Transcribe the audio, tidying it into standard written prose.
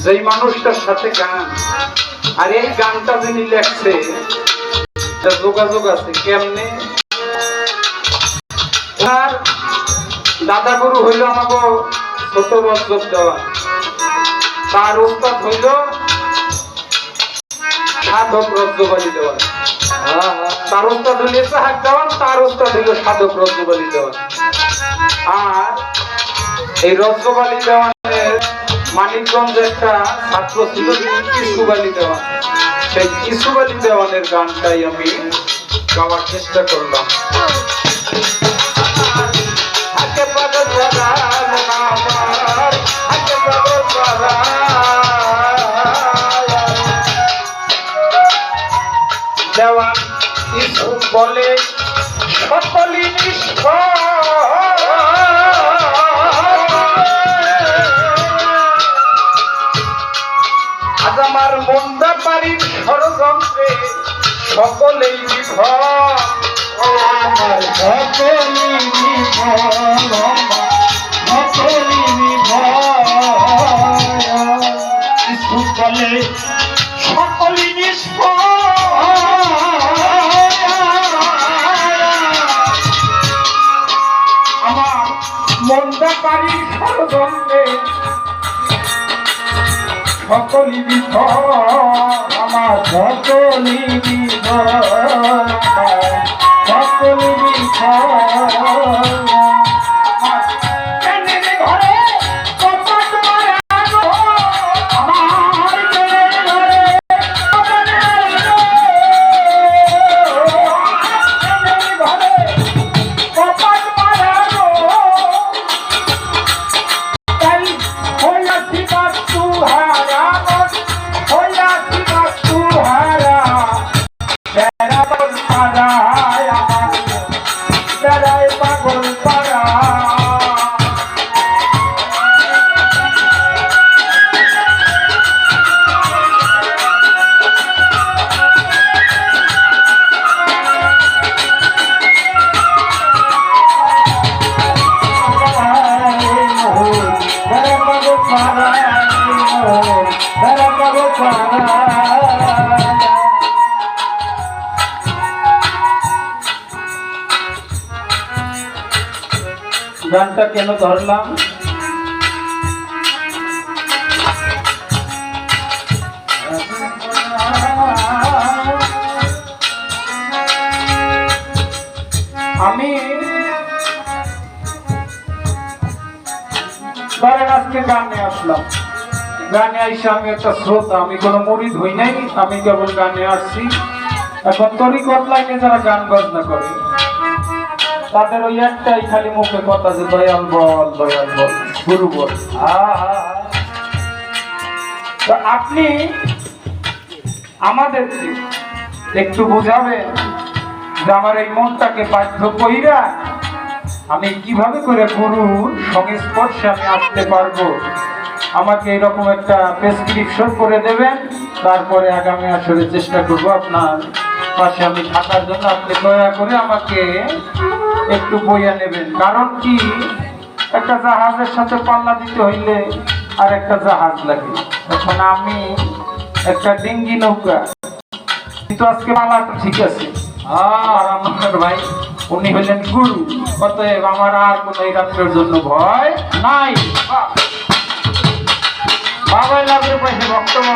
যেই মানুষটার সাথে গান, আর এই গানটা যিনি লেখছে তার যোগাযোগ আছে কেমনে। তার দাদা গুরু হইল আমাকে ছোট বজ্জব দেওয়া, তার উস্তাদ হইল সাধক রজ্জবালি দেওয়া, তার উস্তাদ হইল ইসহাক দেওয়ান, তার উস্তাদ হইল সাধক রজ্জবালি দেওয়ান। আর এই রজ্জবালি দেওয়ানের মানিকগঞ্জে একটা ছাত্র ছিল কিশুবালি দেওয়ান, সেই কিশুবালি দেওয়ানের গানটাই আমি গাওয়ার চেষ্টা করলাম। দেওয়ান ইসু বলে সকলি নিষ্ঠ, আজ আমার মন্দা বাড়ির ষড়যন্ত্রে সকলেই বিফল, আমার সকলি বিফল, সকলি বিফল। ইসু বলে সকলি নিষ্ফল, আমার মন্দা বাড়ির ষড়যন্ত্রে সকলি বিফল, আমার সকলি বিফল, সকলি বিফল। গানটা কেন ধরলাম? আমি ধরেন আজকে গানে আসলাম, গানে আইসা আমি একটা শ্রোতা, আমি কোনো মুরিদ হই নাই, আমি কেবল গানে আসছি। এখন তরিকত লাইনে যারা গান বাজনা করে তাদের ওই একটাই খালি মুখে কথা যে দয়াল বল, দয়াল বল, গুরু বল। তো আপনি আমাদেরকে একটু বুঝাবেন যে আমার এই মনটাকে বাধ্য কইরা আমি কিভাবে করে গুরুর সংস্পর্শে আমি আসতে পারবো। আমাকে এরকম একটা প্রেসক্রিপশন করে দেবেন, তারপরে আগামী আসলে চেষ্টা করবো আপনার পাশে আমি থাকার জন্য। আপনি দয়া করে আমাকে একটু বইয়া নেবেন। কারণ কি, একটা জাহাজের সাথে পাল্লা দিতে হইলে আর একটা জাহাজ লাগে। এখন আমি একটা ডিঙ্গি নৌকা, কিন্তু আজকে পাল্লাটা ঠিক আছে। আর আমার ভাই উনি হলেন গুরু, অতএব আমার আর কোনো এই রাত্রের জন্য ভয় নাই। বাবাই লাগবে পাশে বক্তব্য